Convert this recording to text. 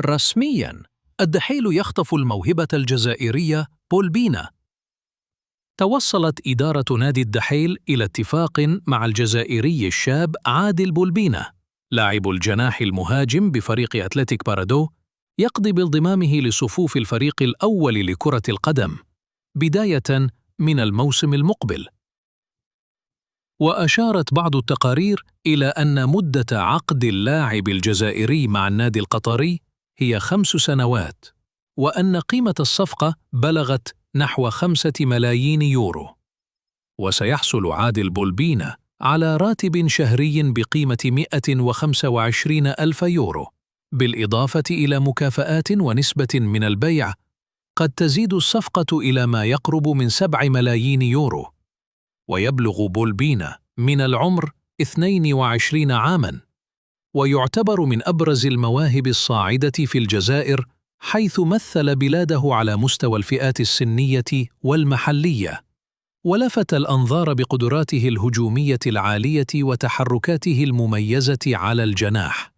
رسمياً، الدحيل يخطف الموهبة الجزائرية بولبينا. توصلت إدارة نادي الدحيل إلى اتفاق مع الجزائري الشاب عادل بولبينا، لاعب الجناح المهاجم بفريق أتلتيك بارادو، يقضي بانضمامه لصفوف الفريق الأول لكرة القدم بداية من الموسم المقبل. وأشارت بعض التقارير إلى أن مدة عقد اللاعب الجزائري مع النادي القطري هي 5 سنوات، وأن قيمة الصفقة بلغت نحو 5 ملايين يورو. وسيحصل عادل بولبينا على راتب شهري بقيمة 125 ألف يورو، بالإضافة إلى مكافآت ونسبة من البيع قد تزيد الصفقة إلى ما يقرب من 7 ملايين يورو. ويبلغ بولبينا من العمر 22 عاماً، ويعتبر من أبرز المواهب الصاعدة في الجزائر، حيث مثل بلاده على مستوى الفئات السنية والمحلية، ولفت الأنظار بقدراته الهجومية العالية وتحركاته المميزة على الجناح.